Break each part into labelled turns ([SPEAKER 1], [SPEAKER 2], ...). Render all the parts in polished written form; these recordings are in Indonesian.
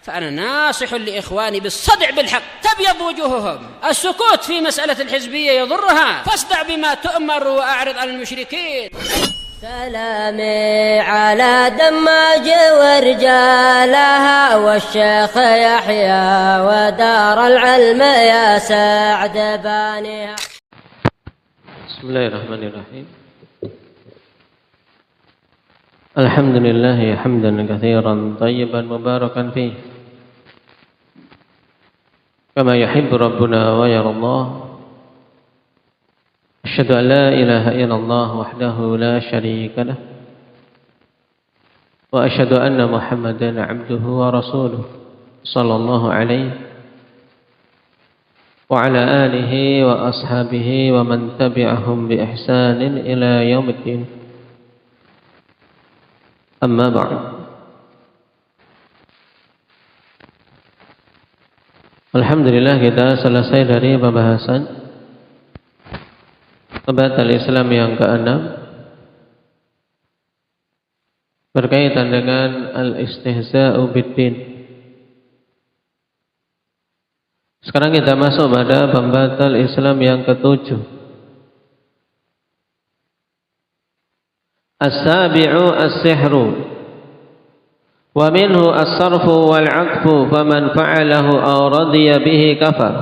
[SPEAKER 1] فأنا ناصح لإخواني بالصدع بالحق تبيض وجوههم. السكوت في مسألة الحزبية يضرها، فاصدع بما تؤمر وأعرض عن المشركين.
[SPEAKER 2] سلامي على دماج ورجالها والشيخ يحيى ودار العلم يا سعد بانيها.
[SPEAKER 3] بسم الله الرحمن الرحيم. الحمد لله حمدا كثيرا طيبا مباركا فيه كما يحب ربنا ويرضى الله. أشهد أن لا إله إلا الله وحده لا شريك له وأشهد أن محمدا عبده ورسوله صلى الله عليه وعلى آله وأصحابه ومن تبعهم بإحسان إلى يوم الدين. Amma ba'd. Alhamdulillah, kita selesai dari pembahasan pembatal Islam yang ke-6 berkaitan dengan al-istihza'u bid-din. Sekarang kita masuk pada pembatal Islam yang ke-7. As-sabi'u as-sihru wa minhu as-sarfu wal-'aqfu faman fa'alahu aw radiya bihi kafar.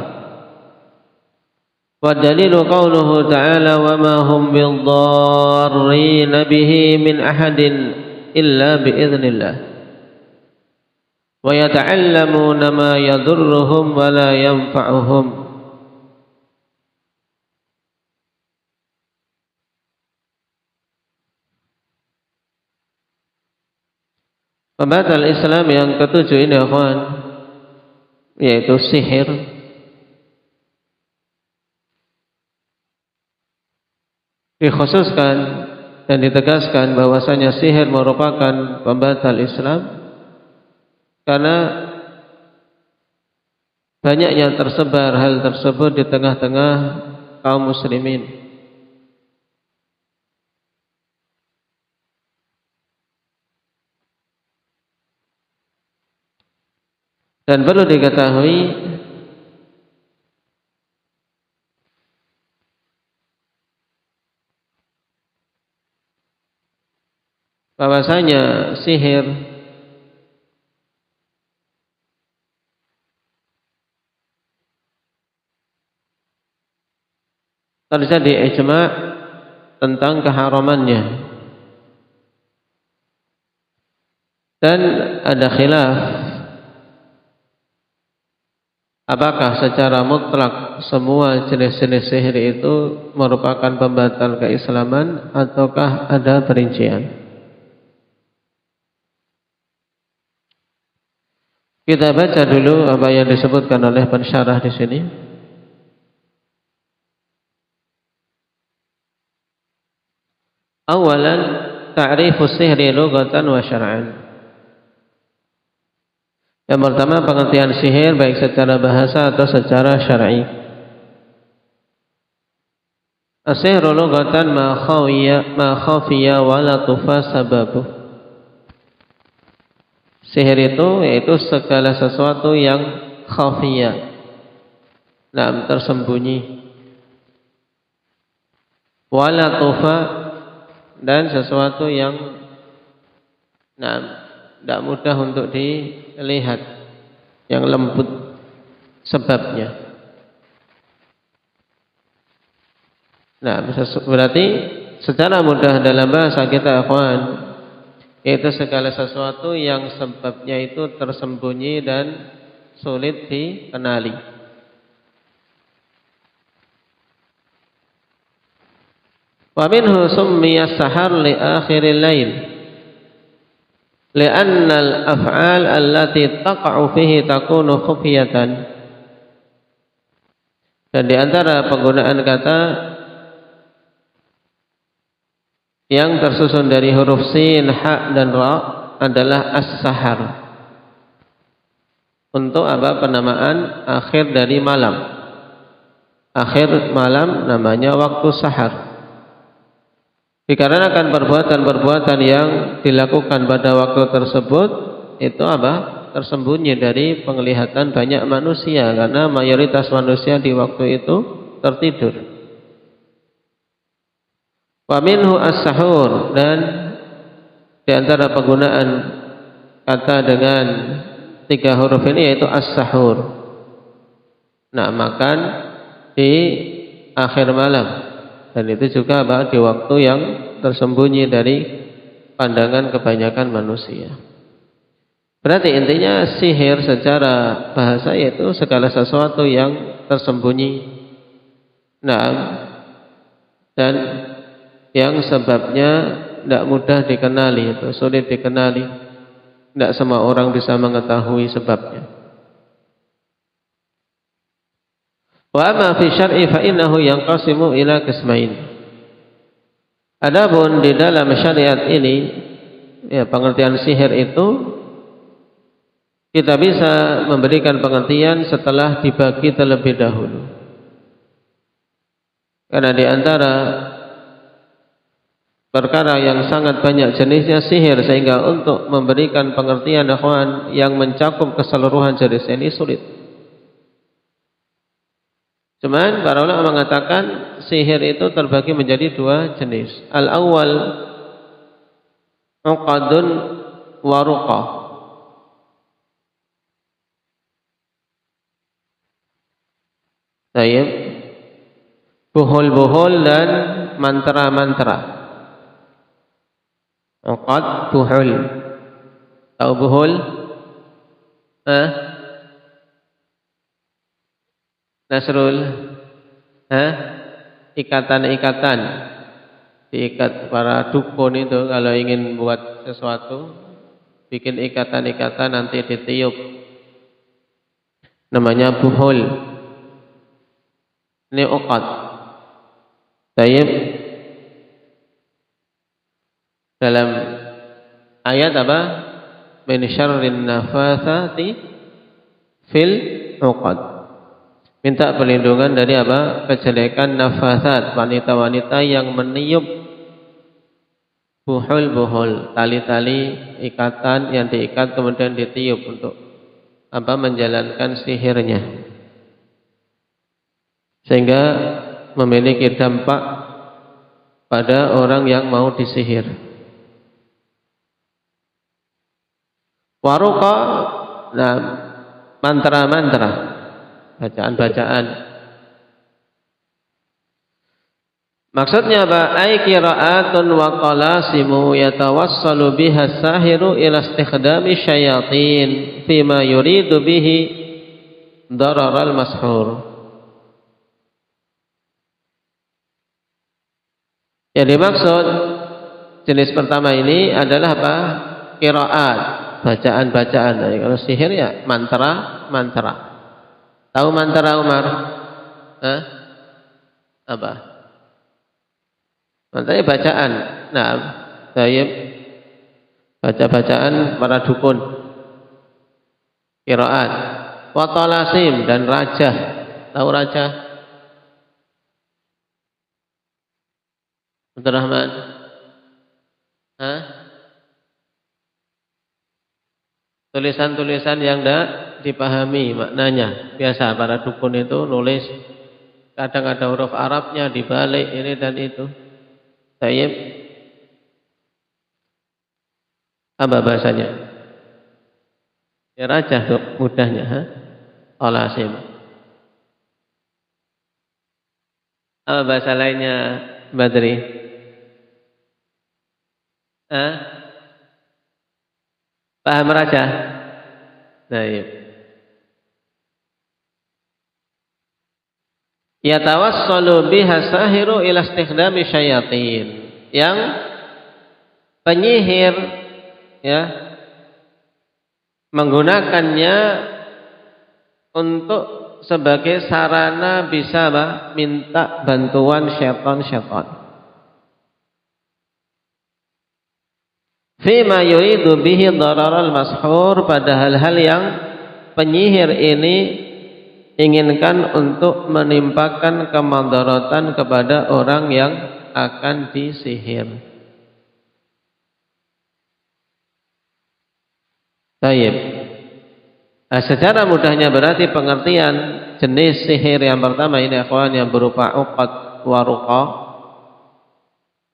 [SPEAKER 3] Wa dalilu qawluhu ta'ala wa ma hum biddarrin bihi min ahadin illa bi'idznillah wa yata'allamuna ma yadurruhum wa la yanfa'uhum. Pembatal Islam yang ke-7 ini, akhwan, yaitu sihir. Dikhususkan dan ditegaskan bahwasanya sihir merupakan pembatal Islam karena banyaknya tersebar hal tersebut di tengah-tengah kaum muslimin. Dan perlu diketahui bahwasanya sihir terjadi ijma' tentang keharamannya dan ada khilaf apakah secara mutlak semua jenis-jenis sihir itu merupakan pembatal keislaman ataukah ada perincian. Kita baca dulu apa yang disebutkan oleh pensyarah di sini. Awalan, ta'rifus sihri lughatan wa syar'an. Yang pertama, pengertian sihir baik secara bahasa atau secara syar'i. As-sihru lughatan ma khafiya wa la tufa sababuh. Sihir itu yaitu segala sesuatu yang khafiyah, tersembunyi, wa la tufa, dan sesuatu yang tidak mudah untuk dilihat, yang lembut sebabnya. Berarti secara mudah dalam bahasa kita, akhwan, yaitu segala sesuatu yang sebabnya itu tersembunyi dan sulit dikenali. Wa minhu summiya as-sahar li akhiril lail li'anna al-af'al allati taqa'u fihi takunu khufiyatan. Dan di antara penggunaan kata yang tersusun dari huruf sin, ha, dan ra adalah as-sahar. Untuk apa? Penamaan akhir dari malam. Akhir malam namanya waktu sahar. Dikarenakan perbuatan-perbuatan yang dilakukan pada waktu tersebut itu apa? tersembunyi dari penglihatan banyak manusia, karena mayoritas manusia di waktu itu tertidur. Wa minhu as-sahur, dan di antara penggunaan kata dengan 3 huruf ini yaitu as-sahur. Nah, makan di akhir malam, dan itu juga di waktu yang tersembunyi dari pandangan kebanyakan manusia. Berarti intinya sihir secara bahasa yaitu segala sesuatu yang tersembunyi, nah, dan yang sebabnya tidak mudah dikenali, itu sulit dikenali, tidak semua orang bisa mengetahui sebabnya. Wa amma fi syar'i fa innahu yanqasimu ila qismain. Adapun di dalam syariat ini, ya, pengertian sihir itu kita bisa memberikan pengertian setelah dibagi terlebih dahulu. Karena di antara perkara yang sangat banyak jenisnya sihir, sehingga untuk memberikan pengertian ikhwan yang mencakup keseluruhan jenis ini sulit. Cuman para ulama mengatakan sihir itu terbagi menjadi 2 jenis. Al-awwal uqadun wa ruqah. Baik. Buhul-buhul dan mantra-mantra. Uqad, buhul. Tahu buhul? Nasrul, ikatan-ikatan, diikat para dukun itu kalau ingin buat sesuatu, bikin ikatan-ikatan nanti ditiup, namanya buhul. Ini uqad. Tayyib. Dalam ayat apa? Min syarrin nafatsati fil uqad. Minta perlindungan dari apa? Kejelekan nafatsat, wanita-wanita yang meniup buhul-buhul, tali-tali ikatan yang diikat kemudian ditiup untuk apa? Menjalankan sihirnya, sehingga memiliki dampak pada orang yang mau disihir. Waruqa, nah, mantra-mantra, bacaan-bacaan. Maksudnya apa? Ai qira'atun wa qalasimu yatawassalu biha sahiru ila istikhdami syayatin fima yuridu bihi dararal mashhur. Yang dimaksud jenis pertama ini adalah apa? Qiraat, bacaan-bacaan. Nah, kalau sihir ya mantra-mantra. Tahu mantra Umar? Apa? Mantranya bacaan. Nah, tayyib, baca-bacaan para dukun. Qiraat. Wa talasim, dan rajah. Tahu rajah? Abdurrahman? Tulisan-tulisan yang tidak dipahami maknanya. Biasa para dukun itu nulis, kadang ada huruf Arabnya dibalik ini dan itu. Tayyib. Apa bahasanya? Ya rajah mudahnya. Olasim. Apa bahasa lainnya, Badri? Paham rajah? Tayyib. Yatawassalu biha sahiru ila istikhdami syayatin. Yang penyihir ya menggunakannya untuk sebagai sarana bisa minta bantuan syaitan-syaitan. Fima yuridu bihi dararal mashhur, pada hal-hal yang penyihir ini inginkan untuk menimpakan kemandaratan kepada orang yang akan disihir. Tayyib. Secara mudahnya berarti pengertian jenis sihir yang pertama ini akhwan yang berupa uqad wa ruqa,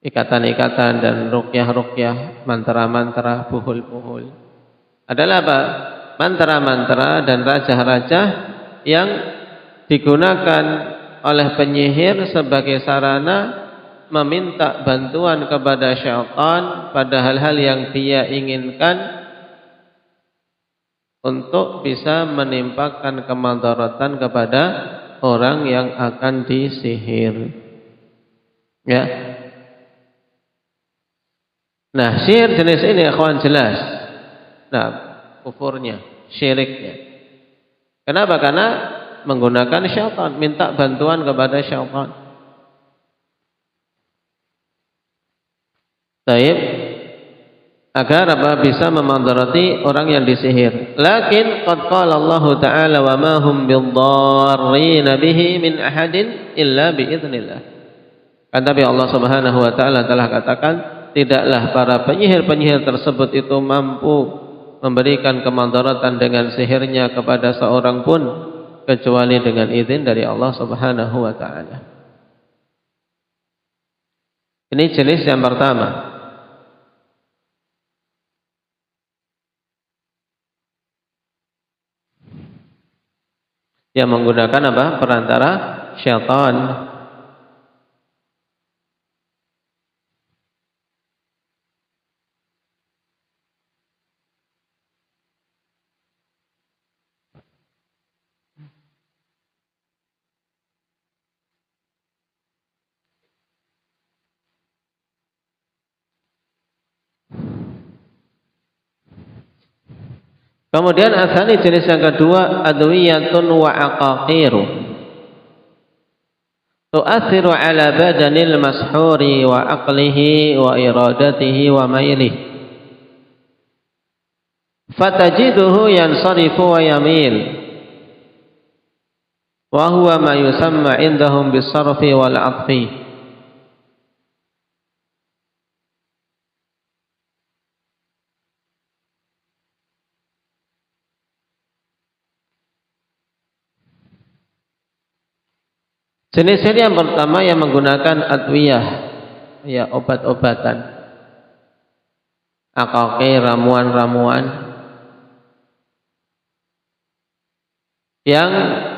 [SPEAKER 3] ikatan-ikatan dan ruqyah-ruqyah, mantra-mantra, buhul-buhul, adalah apa? Mantra-mantra dan raja-raja yang digunakan oleh penyihir sebagai sarana meminta bantuan kepada syaitan pada hal-hal yang dia inginkan untuk bisa menimpakan kemadaratan kepada orang yang akan disihir. Ya. Nah, sihir jenis ini akhwan jelas. Nah, kufurnya, syiriknya. Kenapa? Karena menggunakan syaitan, minta bantuan kepada syaitan. Baik. Agar apa? Bisa memandarati orang yang disihir. Lakin qad qala Allah Ta'ala wa ma hum biddarrin bihi min ahadin illa biiznillah. Kan tapi Allah Subhanahu wa taala telah katakan, tidaklah para penyihir-penyihir tersebut itu mampu memberikan kemandaratan dengan sihirnya kepada seorang pun kecuali dengan izin dari Allah Subhanahu wa taala. Ini jenis yang pertama. Yang menggunakan apa? Perantara syaitan. Kemudian asani jenis yang kedua, adwiyatun wa aqaqiru tu'athiru ala badanil mashhuri wa aqlihi wa iradatihi wa mailihi fatajiduhu yansarifu wa yamil wa huwa ma yusamma indahum bisarfi wal atfi. Jenis sihir yang pertama yang menggunakan adwiyah, ya obat-obatan, aqaqir, ramuan-ramuan yang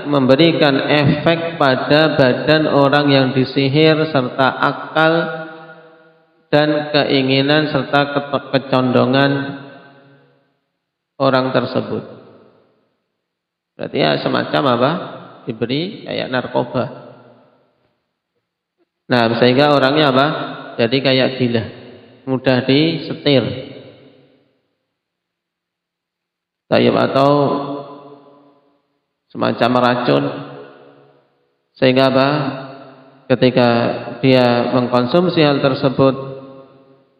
[SPEAKER 3] memberikan efek pada badan orang yang disihir serta akal dan keinginan serta kecondongan orang tersebut. Berarti ya semacam apa? Diberi kayak narkoba. Nah, sehingga orangnya apa? Jadi kayak gila, mudah disetir. Atau semacam racun. Sehingga apa? Ketika dia mengkonsumsi hal tersebut,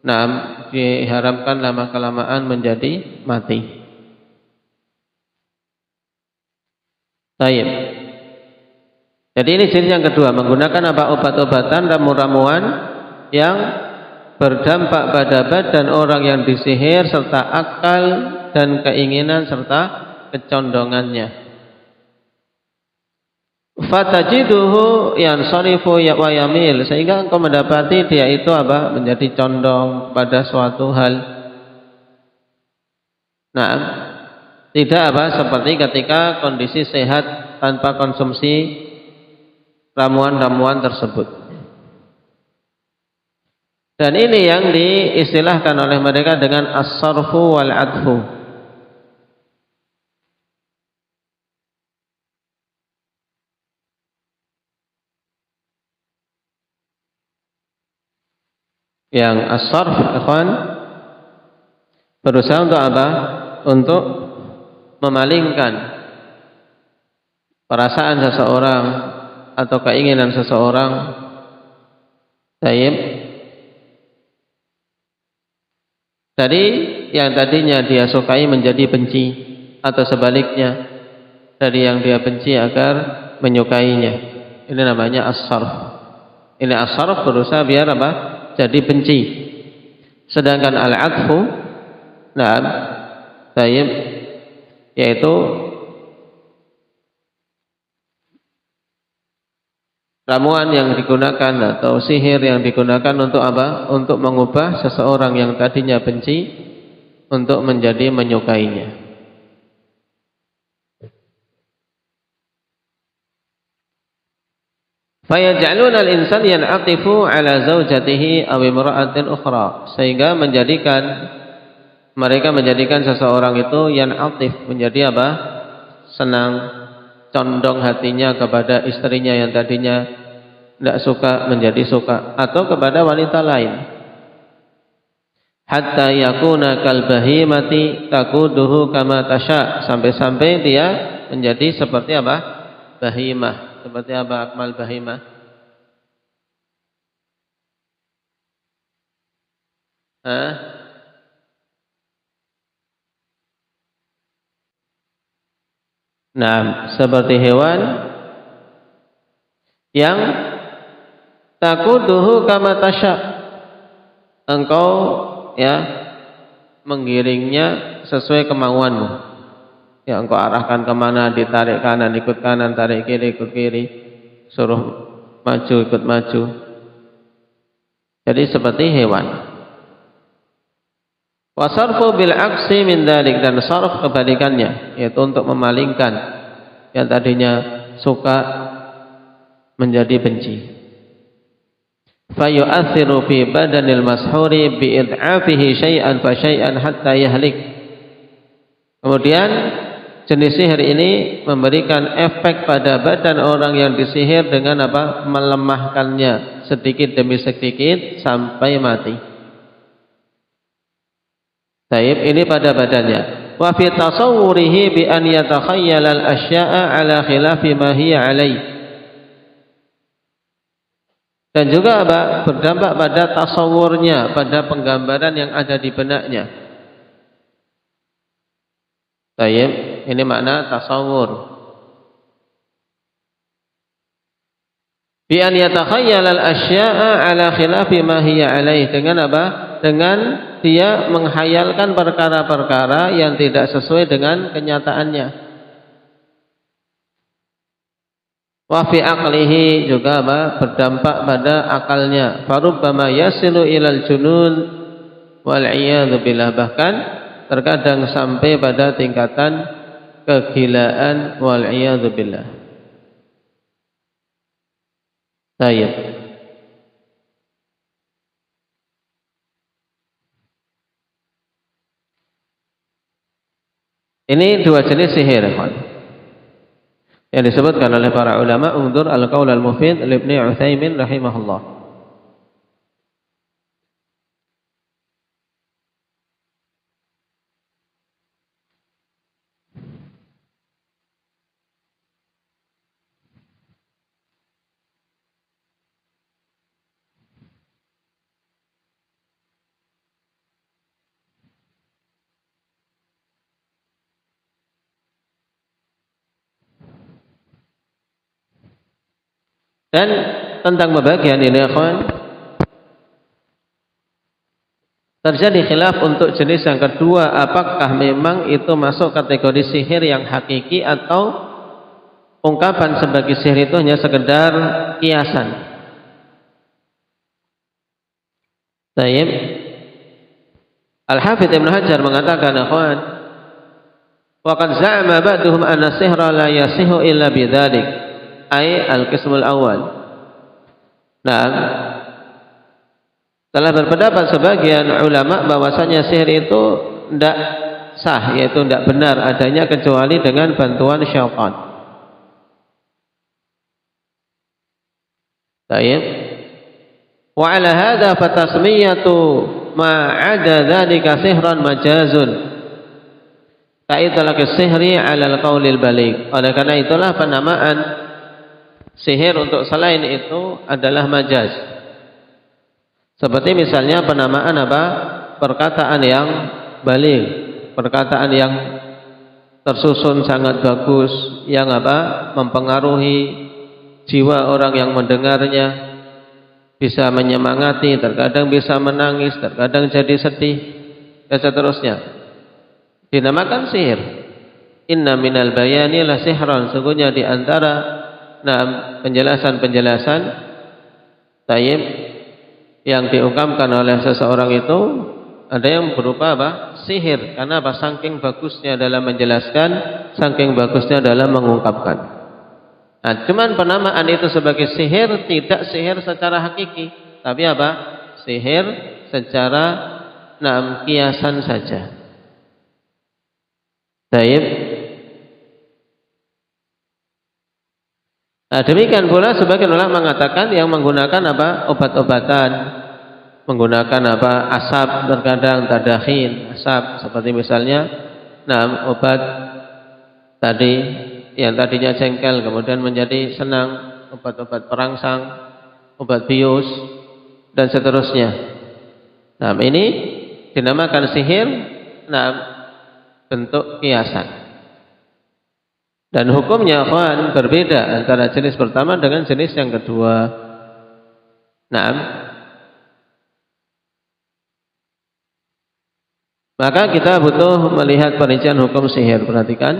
[SPEAKER 3] nah, diharapkan lama-kelamaan menjadi mati. Baik. Jadi ini jenis yang kedua, menggunakan apa? Obat-obatan, ramu-ramuan yang berdampak pada badan orang yang disihir serta akal dan keinginan serta kecondongannya. Fatajiduhu yansarifu wa yamil, sehingga engkau mendapati dia itu apa? Menjadi condong pada suatu hal. Nah, tidak apa? Seperti ketika kondisi sehat tanpa konsumsi ramuan-ramuan tersebut. Dan ini yang diistilahkan oleh mereka dengan as-sarfu wal adfu. Yang as-sarf, ikhwan, berusaha untuk apa? Untuk memalingkan perasaan seseorang atau keinginan seseorang dari yang tadinya dia sukai menjadi benci, atau sebaliknya dari yang dia benci agar menyukainya. Ini namanya as-sarf. Ini as-sarf berusaha biar apa? Jadi benci. Sedangkan al-'atfu, nah, yaitu ramuan yang digunakan atau sihir yang digunakan untuk apa? Untuk mengubah seseorang yang tadinya benci untuk menjadi menyukainya. Fayaj'aluna al-insan yan'atifu 'ala zaujatihi aw imra'atin ukhra, sehingga mereka menjadikan seseorang itu yan'atif, menjadi apa? Senang, condong hatinya kepada istrinya yang tadinya tidak suka menjadi suka, atau kepada wanita lain. Hatta yakuna kal bahimati takuduhu kama tasha, sampai-sampai dia menjadi seperti apa? Bahimah. Seperti apa akmal bahimah? Nah, seperti hewan yang takuduhu kama tasha, engkau ya menggiringnya sesuai kemauanmu. Ya, engkau arahkan kemana, ditarik kanan ikut kanan, tarik kiri ikut kiri, suruh maju ikut maju. Jadi seperti hewan. Wasarfu bil aksi min dzalik, dan sarf kebalikannya, yaitu untuk memalingkan yang tadinya suka menjadi benci. Fayu'athiru fi badanil mashhuri bi id'afihi syai'an fa syai'an hatta yahlik. Kemudian jenis sihir ini memberikan efek pada badan orang yang disihir dengan apa? Melemahkannya sedikit demi sedikit sampai mati. Taib, ini pada badannya. Wa fi tasawwurihi bi an yatakhayyala al-asya'a ala khilafi ma hiya alai. Dan juga apa? Berdampak pada tasawurnya, pada penggambaran yang ada di benaknya. Taib, ini makna tasawur. Bi an yatakhayyala al-asya'a ala khilafi ma hiya alai, dengan apa? Dengan dia menghayalkan perkara-perkara yang tidak sesuai dengan kenyataannya. Wa fi aqlihi, juga apa? Berdampak pada akalnya. Farubbama yasilu ilal junun wal iyadzu billah, bahkan terkadang sampai pada tingkatan kegilaan wal iyadzu billah. Baik. Ini dua jenis sihir, yang disebutkan oleh para ulama. Undur al-qaul al-mufid Ibnu Utsaimin rahimahullah. Dan tentang pembagian ini, ikhwan, terjadi khilaf untuk jenis yang kedua, apakah memang itu masuk kategori sihir yang hakiki atau ungkapan sebagai sihir itu hanya sekedar kiasan. Taib. Al-Hafidz Ibnu Hajar mengatakan, ikhwan, wa qad za'ama ba'duhum anna sihra la yasihu illa bidzalik, ay al-qismul awal. Nah, telah berpendapat sebagian ulama bahwasanya sihir itu tidak sah, yaitu tidak benar adanya kecuali dengan bantuan syaitan. Baik. Wa ala hadza fatasmiyatu ma 'ada dzalika sihran majazun. Kaitlaq sihri 'ala al-qaulil baligh. Oleh karena itulah penamaan sihir untuk selain itu adalah majaz. Seperti misalnya penamaan apa? Perkataan yang baligh, perkataan yang tersusun sangat bagus, yang apa? Mempengaruhi jiwa orang yang mendengarnya, bisa menyemangati, terkadang bisa menangis, terkadang jadi sedih, dan seterusnya. Dinamakan sihir. Inna minal bayani la sihran, sesungguhnya di antara penjelasan tayyib yang diungkapkan oleh seseorang itu ada yang berupa apa? Sihir. Karena apa? Saking bagusnya dalam menjelaskan, saking bagusnya dalam mengungkapkan. Nah, cuman penamaan itu sebagai sihir tidak sihir secara hakiki, tapi apa? Sihir secara kiasan saja. Tayyib. Nah, demikian pula sebagian ulama mengatakan yang menggunakan apa? Obat-obatan, menggunakan apa? Asap, terkadang tadakhin, asap seperti misalnya obat tadi yang tadinya jengkel kemudian menjadi senang, obat-obat perangsang, obat bius dan seterusnya. Ini dinamakan sihir, bentuk kiasan. Dan hukumnya akhwan berbeda antara jenis pertama dengan jenis yang kedua. Maka kita butuh melihat perincian hukum sihir. Perhatikan.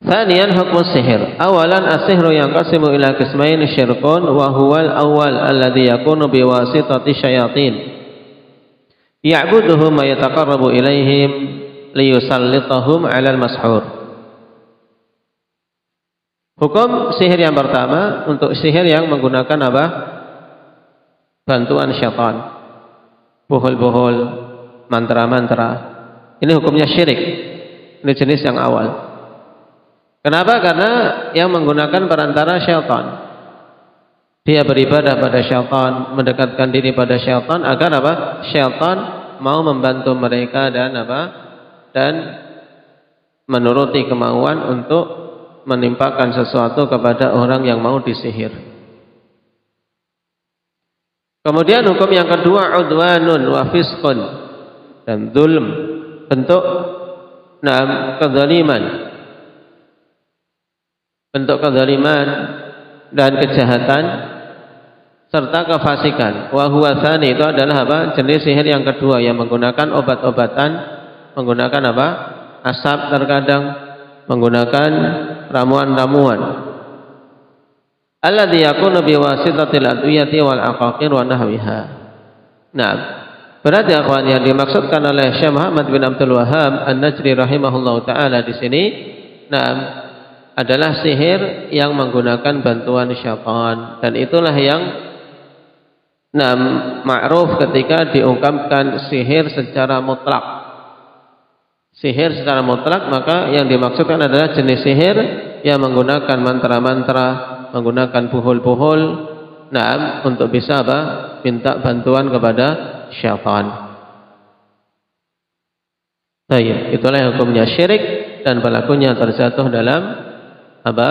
[SPEAKER 3] Thaniyan hukum sihir. Awalan as-sihru yanqasimu ila qismain syirkun wa huwal awal alladhi yakunu biwasitati syayatin. Ya'buduhum wa yataqarrabu ilaihim liyusallitahum 'alal mashhur. Hukum sihir yang pertama untuk sihir yang menggunakan apa? Bantuan syaitan. Buhul-buhul, mantra-mantra. Ini hukumnya syirik. Ini jenis yang awal. Kenapa? Karena yang menggunakan perantara syaitan. Dia beribadah pada syaitan, mendekatkan diri pada syaitan agar apa? Syaitan mau membantu mereka dan apa? Dan menuruti kemauan untuk menimpakan sesuatu kepada orang yang mau disihir. Kemudian hukum yang kedua udwanun wa fisqun dan zulm, bentuk kezaliman. Bentuk kezaliman dan kejahatan serta kefasikan. Wa huwa tsani, itu adalah apa? Jenis sihir yang kedua yang menggunakan obat-obatan, menggunakan apa? Asap terkadang, menggunakan ramuan-ramuan. Alladzi yakunu biwasitatil adwiyati wal aqaqir wa nahwiha. Berarti akhwan yang dimaksudkan oleh Syekh Muhammad bin Abdul Wahhab An-Najri rahimahullahu taala di sini, adalah sihir yang menggunakan bantuan syaitan, dan itulah yang ma'ruf ketika diungkapkan sihir secara mutlak. Sihir secara mutlak, maka yang dimaksudkan adalah jenis sihir yang menggunakan mantra-mantra, menggunakan buhul-buhul, untuk bisa apa? Minta bantuan kepada syaitan. Itulah hukumnya syirik dan pelakunya terjatuh dalam apa?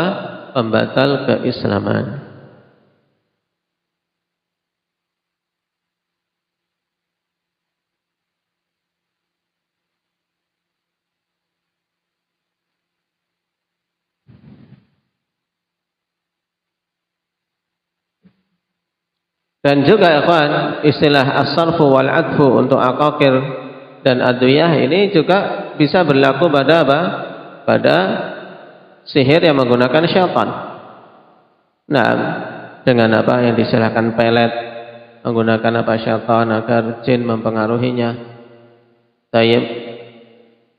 [SPEAKER 3] Pembatal keislaman. Dan juga ikhwan, istilah as-sarfu wal adfu untuk aqaqir dan adwiyah ini juga bisa berlaku pada apa? Pada sihir yang menggunakan syaitan. Dengan apa yang disilahkan pelet, menggunakan apa? Syaitan agar jin mempengaruhinya. Tayyib,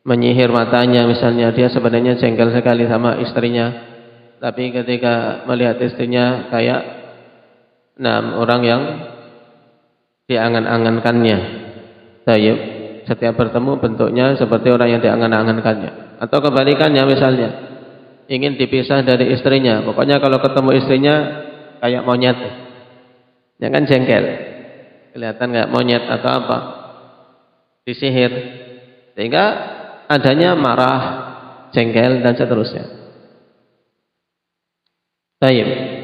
[SPEAKER 3] menyihir matanya misalnya, dia sebenarnya jengkel sekali sama istrinya, tapi ketika melihat istrinya kayak orang yang diangan-angankannya. Tayyib, setiap bertemu bentuknya seperti orang yang diangan-angankannya. Atau kebalikannya misalnya, ingin dipisah dari istrinya, pokoknya kalau ketemu istrinya kayak monyet, jangan jengkel, kelihatan kayak monyet atau apa, disihir sehingga adanya marah, jengkel dan seterusnya. Tayyib.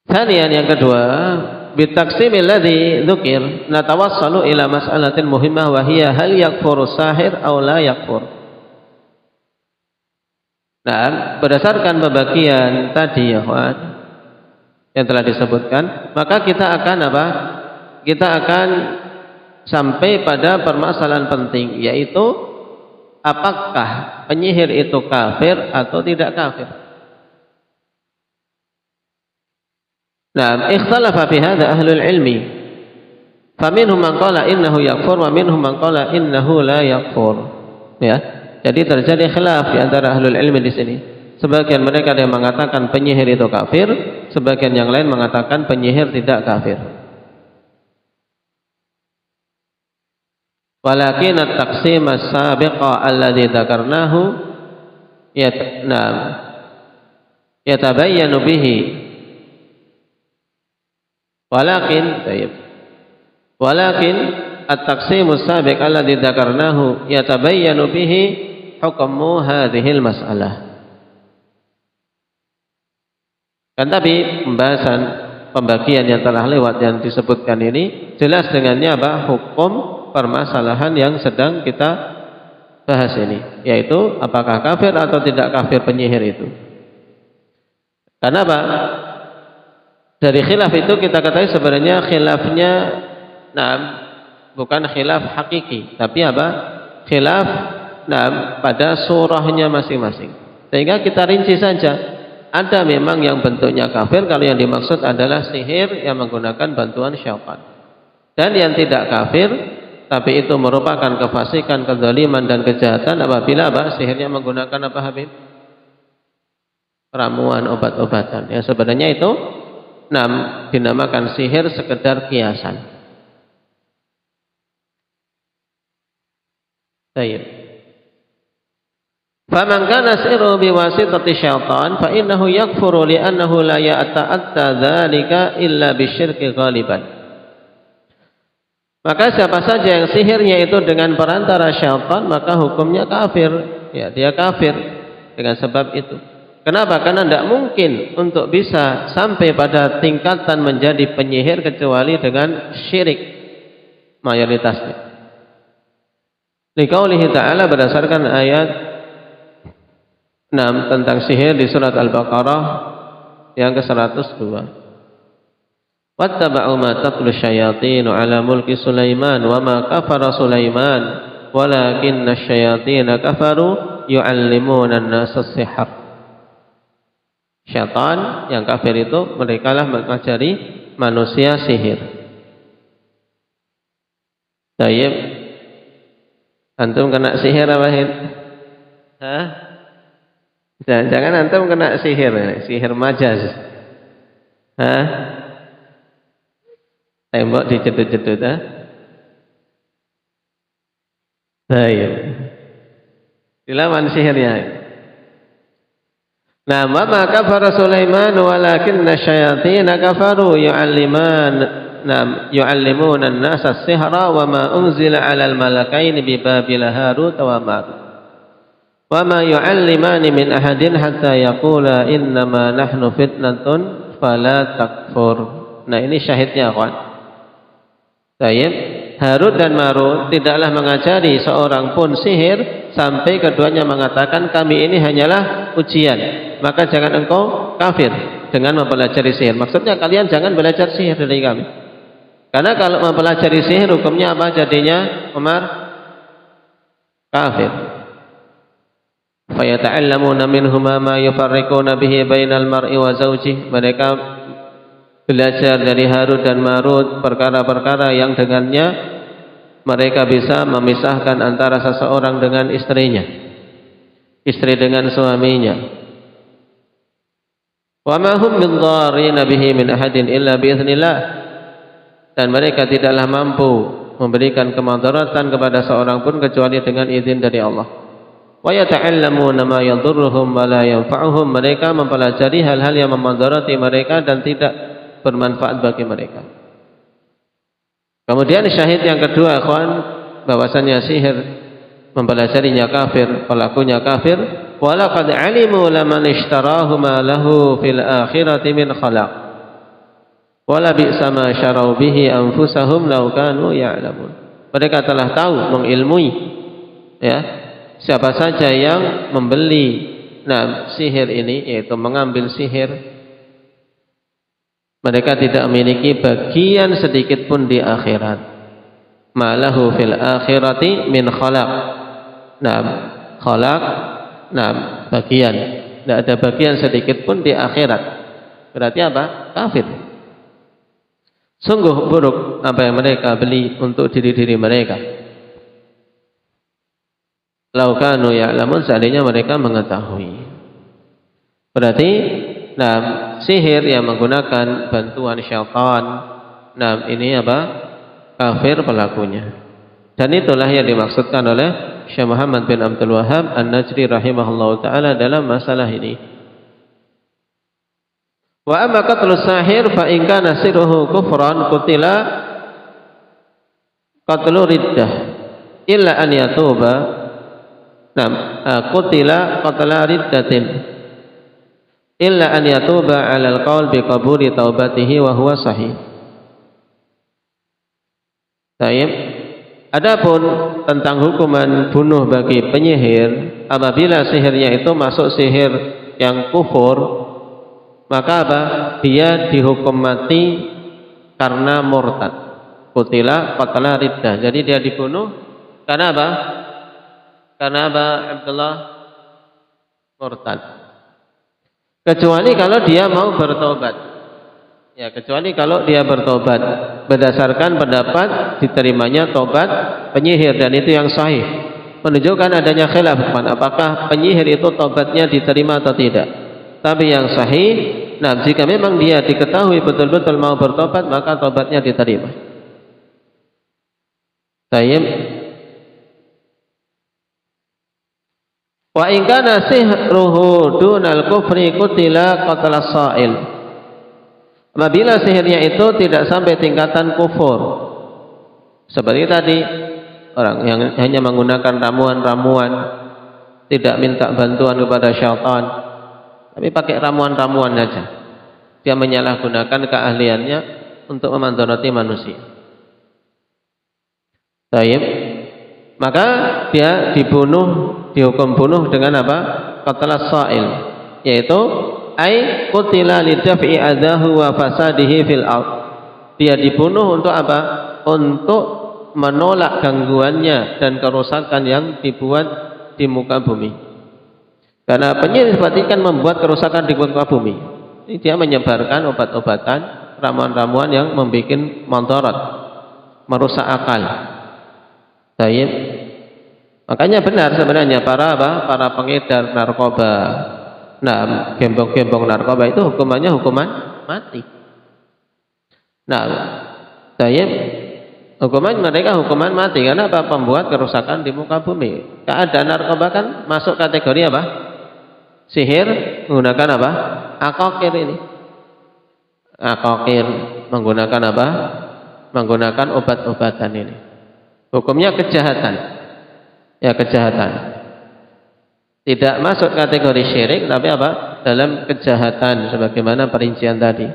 [SPEAKER 3] Thaniyan, yang kedua, bitaqsimil ladzi dzukir natawassalu ila mas'alatin muhimmah wa hiya hal yakfuru sahir aw la yakfur. Berdasarkan pembagian tadi ya kawan, yang telah disebutkan, maka kita akan apa? Kita akan sampai pada permasalahan penting, yaitu apakah penyihir itu kafir atau tidak kafir. Nah, ikhtalafa fi hadza ahlul ilmi. Faminhum man qala innahu yakfur wa minhum man qala innahu la yakfur. Ya. Jadi terjadi khilaf di antara ahlul ilmi di sini. Sebagian mereka ada yang mengatakan penyihir itu kafir, sebagian yang lain mengatakan penyihir tidak kafir. Walakin at-taqsim as-sabiqa alladhi dzakarnahu yatabayyanu bihi. Walakin at-taqsim as-sabiq alladhi dzakarnahu yatabayyanu bihi hukmu hadhihi al-mas'alah. Kan tapi pembagian yang telah lewat yang disebutkan ini jelas dengannya apa? Hukum permasalahan yang sedang kita bahas ini, yaitu apakah kafir atau tidak kafir penyihir itu. Karena apa? Dari khilaf itu kita ketahui sebenarnya khilafnya bukan khilaf hakiki, tapi apa? Khilaf pada surahnya masing-masing. Sehingga kita rinci saja. Ada memang yang bentuknya kafir kalau yang dimaksud adalah sihir yang menggunakan bantuan syaitan. Dan yang tidak kafir tapi itu merupakan kefasikan, kezaliman dan kejahatan apabila sihirnya menggunakan apa Habib? Ramuan, obat-obatan. Ya sebenarnya itu dinamakan sihir sekedar kiasan. Baik. Faman kana sirru biwasitati syaitan fa innahu yakfuru li'annahu la ya'ta'atta dzalika illa bisyirki ghaliban. Maka siapa saja yang sihirnya itu dengan perantara syaitan maka hukumnya kafir. Ya, dia kafir dengan sebab itu. Kenapa? Karena tidak mungkin untuk bisa sampai pada tingkatan menjadi penyihir kecuali dengan syirik mayoritasnya. Liqaulihi ta'ala berdasarkan ayat 6 tentang sihir di surat Al-Baqarah yang ke-102. Wattaba'u ma tatlu syayatin 'ala mulki Sulaiman wa ma kafara Sulaiman walakinna asyayatin kafaru yu'allimuna an-nasa as-sihr. Syaitan yang kafir itu mereka lah mengajari manusia sihir. Tayyib. Antum kena sihir apa? Hah? Jangan antum kena sihir majaz. Hah? Tembok dijedut-jedut, ha? Baik. Dilawan sihirnya. Nah, wa ma kafara Sulaiman walakinna syayatin kafaru yu'allimuna an-nasa as-sihra wa ma unzila 'alal malakaini bi Babil Harut wa Marut. Wa ma yu'allimani min ahadin hatta yaqula innama nahnu fitnatun fala takfur. Nah, ini syahidnya, kawan. Baik, Harut dan Marut tidaklah mengajari seorang pun sihir sampai keduanya mengatakan kami ini hanyalah ujian. Maka jangan engkau kafir dengan mempelajari sihir. Maksudnya kalian jangan belajar sihir dari kami. Karena kalau mempelajari sihir hukumnya apa jadinya? Umar kafir. Fayata'allamuna minhuma ma yufarriquna bihi bainal mar'i wa zawjihi. Mereka belajar dari Harut dan Marut perkara-perkara yang dengannya mereka bisa memisahkan antara seseorang dengan istrinya, istri dengan suaminya. Wa ma hum bidzarrina bihi min ahadin illa biiznillah. Dan mereka tidaklah mampu memberikan kemudaratan kepada seorang pun kecuali dengan izin dari Allah. Wa yata'allamuna ma yadhurruhum wa la yanfa'uhum. Mereka mempelajari hal-hal yang memudarati mereka dan tidak bermanfaat bagi mereka. Kemudian syahid yang kedua, ikhwan, bahwasanya sihir mempelajarinya kafir, pelakunya kafir. Walaqad alimu laman ishtarahu ma lahu fil akhirati min khalaq. Wala bi'sa ma syarau bihi anfusahum law kanu ya'lamun. Mereka telah tahu, mengilmui, ya, siapa saja yang membeli sihir ini, yaitu mengambil sihir, mereka tidak memiliki bagian sedikit pun di akhirat. Ma lahu fil akhirati min khalaq. Nah, khalaq, nah bagian, tidak ada bagian sedikit pun di akhirat. Berarti apa? Kafir. Sungguh buruk apa yang mereka beli untuk diri-diri mereka. Lau kanu ya'lamun, seandainya mereka mengetahui. Berarti nah sihir yang menggunakan bantuan syaitan, nah ini apa? Kafir pelakunya. Dan itulah yang dimaksudkan oleh Syekh Muhammad bin Abdul Wahhab An-Najri rahimahullahu taala dalam masalah ini. Wa amma qatlus sahir fa in kana sirruhu kufran qutila qatlu riddah illa an yatuba. Nam qutila qatla riddatin illa an yatuba 'ala al-qaul bi qabuli taubatihi wa huwa sahih. Baik. Adapun tentang hukuman bunuh bagi penyihir, apabila sihirnya itu masuk sihir yang kufur, maka apa? Dia dihukum mati karena murtad. Qutila qatla riddah. Jadi dia dibunuh karena apa? Karena apa, Abdullah? Murtad. Kecuali kalau dia mau bertobat. Ya, kecuali kalau dia bertobat berdasarkan pendapat diterimanya tobat penyihir, dan itu yang sahih, menunjukkan adanya khilaf apakah penyihir itu tobatnya diterima atau tidak. Tapi yang sahih, nah jika memang dia diketahui betul-betul mau bertobat, maka tobatnya diterima. Tayyib. Wa in kana sihruhu dunal kufri qutila qatla sa'il. Apabila sihirnya itu tidak sampai tingkatan kufur, seperti tadi orang yang hanya menggunakan ramuan-ramuan, tidak minta bantuan kepada syaitan, tapi pakai ramuan-ramuan saja, dia menyalahgunakan keahliannya untuk memandarati manusia. Baik, maka dia dihukum bunuh dengan apa? Qatla sa'il, yaitu ai qutila lidaf'i adahu wa fasadihi fil ard. Dia dibunuh untuk apa? Untuk menolak gangguannya dan kerusakan yang dibuat di muka bumi. Karena penyihir seperti kan membuat kerusakan di muka bumi. Ini dia menyebarkan obat-obatan, ramuan-ramuan yang membuat mudarat, merusak akal. Baik. Makanya benar sebenarnya para pengedar narkoba, nah, gembong-gembong narkoba itu hukumannya hukuman mati. Nah, hukuman mereka hukuman mati karena apa? Pembuat kerusakan di muka bumi. Keadaan narkoba kan masuk kategori apa? Sihir menggunakan apa? Akokir ini. Akokir menggunakan apa? Menggunakan obat-obatan ini. Hukumnya kejahatan. Ya, kejahatan. Tidak masuk kategori syirik, tapi apa? Dalam kejahatan sebagaimana perincian tadi.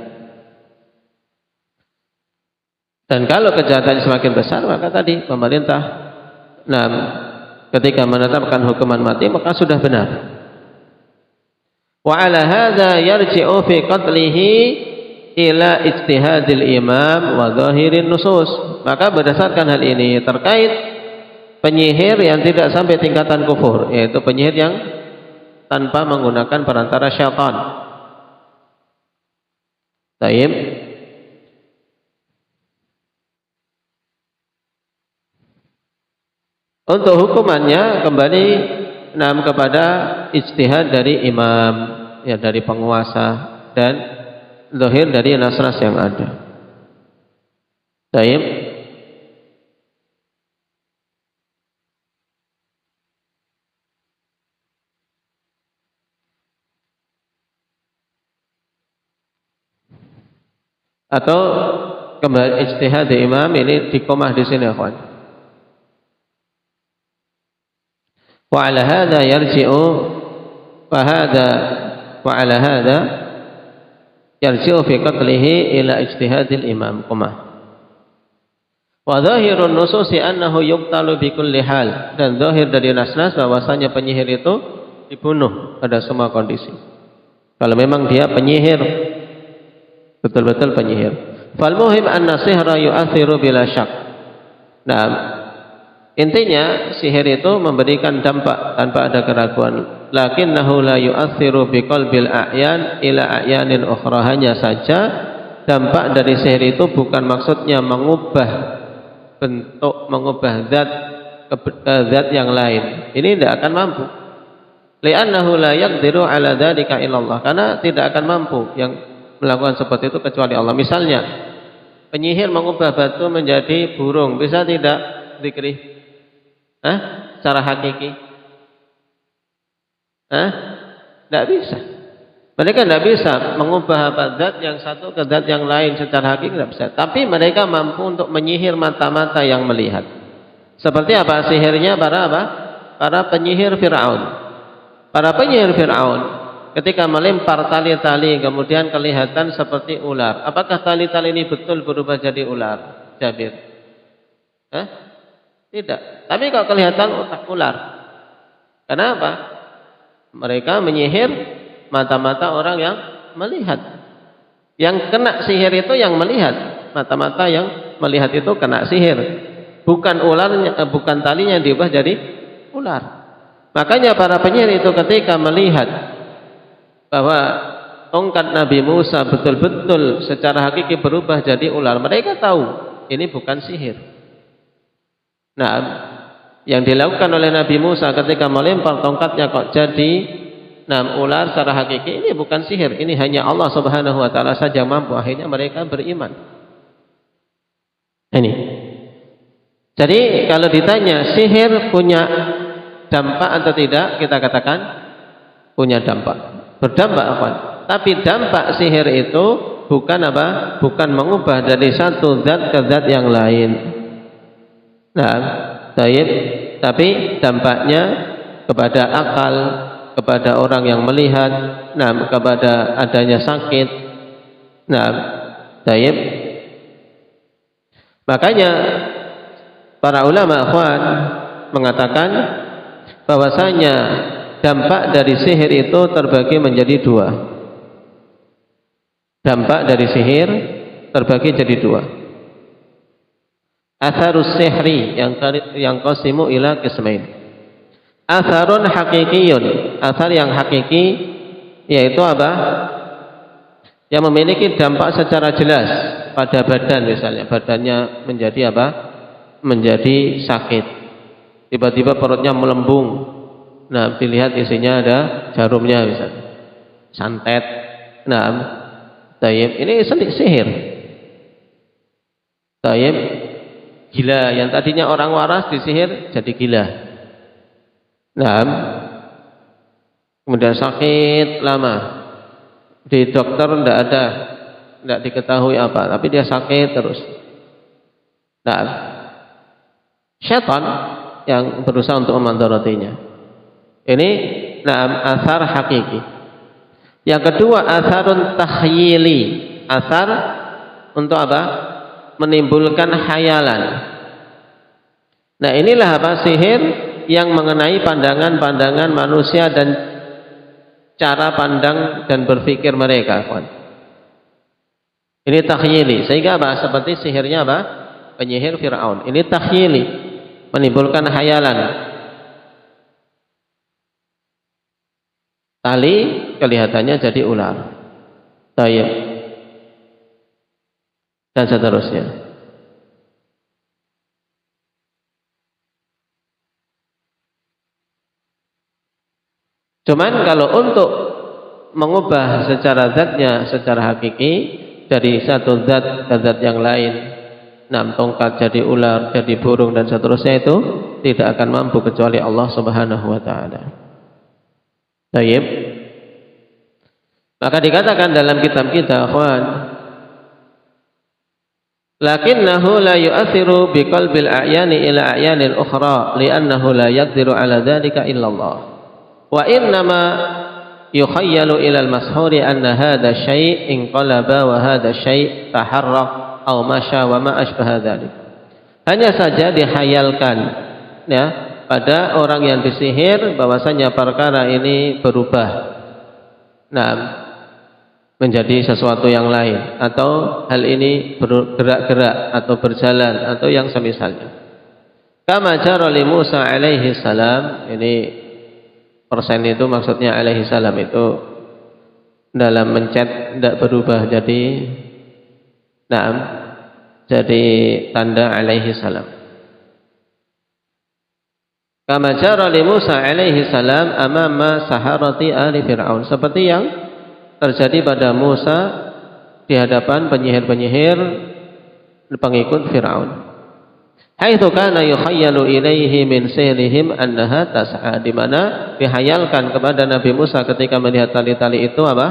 [SPEAKER 3] Dan kalau kejahatan semakin besar, maka tadi pemerintah ketika menetapkan hukuman mati maka sudah benar. Wa ala hadza yarji'u fi qatlihi ila ijtihadil imam wa zahirin nusus. Maka berdasarkan hal ini terkait penyihir yang tidak sampai tingkatan kufur, yaitu penyihir yang tanpa menggunakan perantara syaitan. Taib. Untuk hukumannya kembali kepada ijtihad dari imam, ya dari penguasa, dan zahir dari nas-nas yang ada. Taib. Atau kembali ijtihad di imam ini dikomah di sini, akhwan. Wa ala hadza yarji'u wa ala hadza yarji'u fi qatlihi ila ijtihadil imam, komah. Wa zahirun nususi annahu yuqtalu bi kulli hal, dan zahir dari nas-nas bahwasanya penyihir itu dibunuh pada semua kondisi. Kalau memang dia penyihir, betul-betul penyihir. Fal muhim anna sihra yu'athiru bila syak. Nah, Intinya sihir itu memberikan dampak tanpa ada keraguan. Lakinnahu la yu'athiru biqalbil a'yan ila a'yanin ukhra. Hanya saja dampak dari sihir itu bukan maksudnya mengubah bentuk, mengubah zat yang lain. Ini tidak akan mampu. Li'annahu la yaqdiru ala dzalika illallah. Karena tidak akan mampu yang melakukan seperti itu kecuali Allah. Misalnya penyihir mengubah batu menjadi burung, bisa tidak Dzikri? Secara hakiki? Tidak bisa. Mereka tidak bisa mengubah zat yang satu ke zat yang lain secara hakiki, tidak bisa. Tapi mereka mampu untuk menyihir mata-mata yang melihat. Seperti apa sihirnya para penyihir Fir'aun. Para penyihir Fir'aun ketika melempar tali-tali kemudian kelihatan seperti ular. Apakah tali-tali ini betul berubah jadi ular, Jabir? Tidak. Tapi kalau kelihatan otak ular. Kenapa? Mereka menyihir mata-mata orang yang melihat. Yang kena sihir itu yang melihat. Mata-mata yang melihat itu kena sihir. Bukan ularnya, bukan talinya diubah jadi ular. Makanya para penyihir itu ketika melihat bahwa tongkat Nabi Musa betul-betul secara hakiki berubah jadi ular, mereka tahu ini bukan sihir. Nah, yang dilakukan oleh Nabi Musa ketika melempar tongkatnya kok jadi ular secara hakiki, ini bukan sihir, ini hanya Allah Subhanahu wa taala saja mampu. Akhirnya mereka beriman. Ini. Jadi kalau ditanya sihir punya dampak atau tidak, kita katakan punya dampak. Berdampak apa? Tapi dampak sihir itu bukan apa? Bukan mengubah dari satu zat ke zat yang lain. Nah, tapi dampaknya kepada akal, kepada orang yang melihat, kepada adanya sakit. Makanya para ulama ikhwan mengatakan bahwasanya dampak dari sihir itu terbagi menjadi dua. Dampak dari sihir terbagi jadi dua. Atharus sihri yang qasimu ila qismain. Atharun hakikiyun, athar yang hakiki yaitu apa? Yang memiliki dampak secara jelas pada badan, misalnya badannya menjadi apa? Menjadi sakit. Tiba-tiba perutnya melembung. Nah, dilihat isinya ada jarumnya misalnya. Santet. Nah, ini sihir. Gila, yang tadinya orang waras disihir jadi gila. Kemudian sakit lama, di dokter tidak diketahui apa, tapi dia sakit terus. Syaitan yang berusaha untuk memandaratinya. Ini asar hakiki. Yang kedua asarun takhyili, asar untuk apa? Menimbulkan khayalan. Nah, inilah apa? Sihir yang mengenai pandangan-pandangan manusia dan cara pandang dan berpikir mereka. Ini takhyili. Sehingga apa? Seperti sihirnya apa? Penyihir Fir'aun. Ini takhyili, menimbulkan khayalan. Tali kelihatannya jadi ular. Tayyib. Dan seterusnya. Cuman kalau untuk mengubah secara zatnya, secara hakiki dari satu zat ke zat yang lain, tongkat jadi ular, jadi burung dan seterusnya, itu tidak akan mampu kecuali Allah Subhanahu wa taala. Baik. Maka dikatakan dalam kitab kita, akhwan, lakinnahu la yu'athiru biqalbil a'yani ila a'yanil ukhra li'annahu la yaqdiru ala dzalika illallah wa innama yukhayyalu ila al-mashhuri anna hadha syai' inqalaba wa hadha syai' taharrak aw masya wa ma ashbaha dzalik. Hanya saja dihayalkan ya pada orang yang disihir bahwasanya perkara ini berubah menjadi sesuatu yang lain, atau hal ini bergerak-gerak atau berjalan atau yang semisalnya. Kama jara li Musa alaihi salam, ini persen itu maksudnya alaihi salam itu dalam mencet tidak berubah jadi naam, jadi tanda alaihi salam. Kama jara li Musa alaihi salam amama saharati ali Fir'aun, seperti yang terjadi pada Musa di hadapan penyihir-penyihir pengikut Fir'aun. Haitsu kana yukhayyalu ilaihi min sihrihim annaha tas'a, di mana dihayalkan kepada Nabi Musa ketika melihat tali-tali itu apa?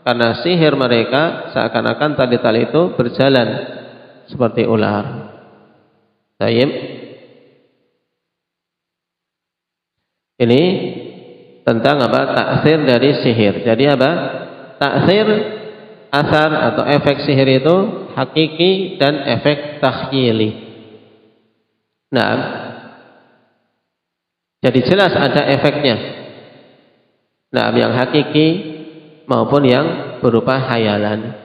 [SPEAKER 3] Karena sihir mereka seakan-akan tali-tali itu berjalan seperti ular. Baik. Ini tentang apa? Ta'sir dari sihir. Jadi apa? Ta'sir, asar atau efek sihir itu hakiki dan efek takhyili. Nah, jadi jelas ada efeknya. Nah, yang hakiki maupun yang berupa khayalan.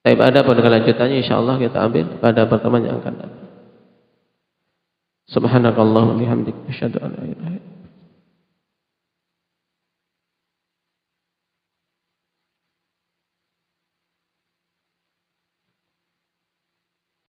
[SPEAKER 3] Tapi ada pada kelanjutannya insyaallah kita ambil pada pertemuan yang akan datang. Subhanakallahumma wa bihamdika asyhadu an la ilaha illa anta